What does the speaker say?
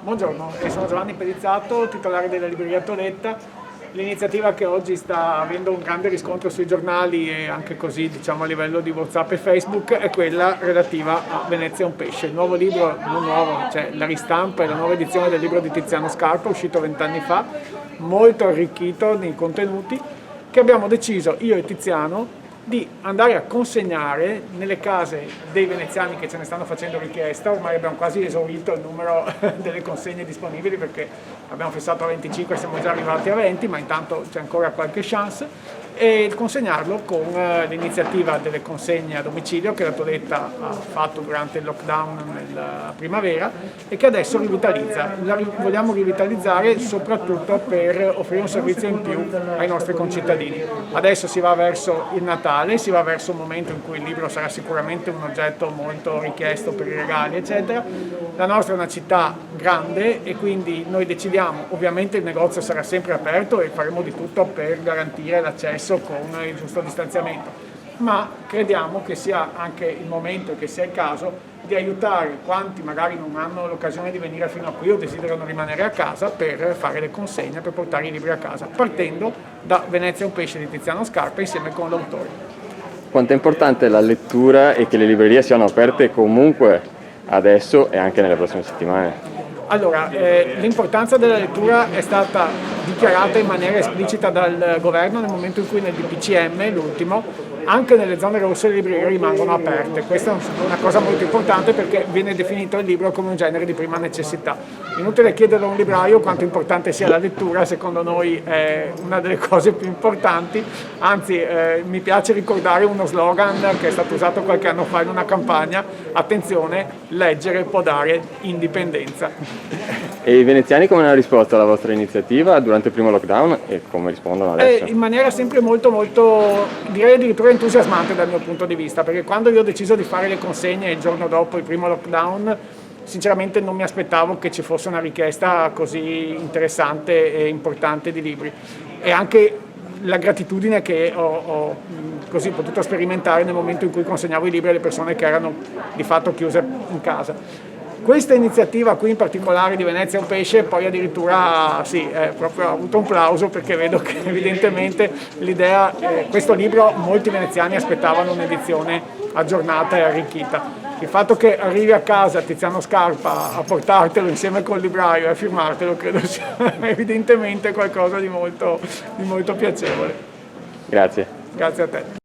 Buongiorno, sono Giovanni Pedizzato, titolare della libreria Toletta. L'iniziativa che oggi sta avendo un grande riscontro sui giornali e anche così diciamo a livello di WhatsApp e Facebook è quella relativa a Venezia è un pesce, il nuovo libro, non nuovo, cioè la ristampa e la nuova edizione del libro di Tiziano Scarpa, uscito 20 anni fa, molto arricchito nei contenuti, che abbiamo deciso io e Tiziano di andare a consegnare nelle case dei veneziani che ce ne stanno facendo richiesta. Ormai abbiamo quasi esaurito il numero delle consegne disponibili perché abbiamo fissato a 25, siamo già arrivati a 20, ma intanto c'è ancora qualche chance, e consegnarlo con l'iniziativa delle consegne a domicilio che la Toletta ha fatto durante il lockdown nella primavera e che adesso rivitalizza. Vogliamo rivitalizzare soprattutto per offrire un servizio in più ai nostri concittadini. Adesso si va verso il Natale, si va verso un momento in cui il libro sarà sicuramente un oggetto molto richiesto per i regali, eccetera. La nostra è una città grande e quindi noi decidiamo, ovviamente il negozio sarà sempre aperto e faremo di tutto per garantire l'accesso con il giusto distanziamento, ma crediamo che sia anche il momento e che sia il caso di aiutare quanti magari non hanno l'occasione di venire fino a qui o desiderano rimanere a casa per fare le consegne, per portare i libri a casa, partendo da Venezia è un pesce di Tiziano Scarpa insieme con l'autore. Quanto è importante la lettura e che le librerie siano aperte comunque adesso e anche nelle prossime settimane? Allora, l'importanza della lettura è stata dichiarata in maniera esplicita dal governo nel momento in cui nel DPCM, l'ultimo, anche nelle zone rosse le librerie rimangono aperte. Questa è una cosa molto importante perché viene definito il libro come un genere di prima necessità. Inutile chiedere a un libraio quanto importante sia la lettura, secondo noi è una delle cose più importanti, anzi mi piace ricordare uno slogan che è stato usato qualche anno fa in una campagna: attenzione, leggere può dare indipendenza. E i veneziani come hanno risposto alla vostra iniziativa durante il primo lockdown e come rispondono adesso? In maniera sempre molto, direi addirittura entusiasmante dal mio punto di vista, perché quando io ho deciso di fare le consegne il giorno dopo il primo lockdown, sinceramente non mi aspettavo che ci fosse una richiesta così interessante e importante di libri, e anche la gratitudine che ho così potuto sperimentare nel momento in cui consegnavo i libri alle persone che erano di fatto chiuse in casa. Questa iniziativa qui in particolare di Venezia è un pesce poi addirittura proprio ha avuto un plauso, perché vedo che evidentemente l'idea, questo libro molti veneziani aspettavano un'edizione aggiornata e arricchita. Il fatto che arrivi a casa Tiziano Scarpa a portartelo insieme col libraio e a firmartelo credo sia evidentemente qualcosa di molto piacevole. Grazie. Grazie a te.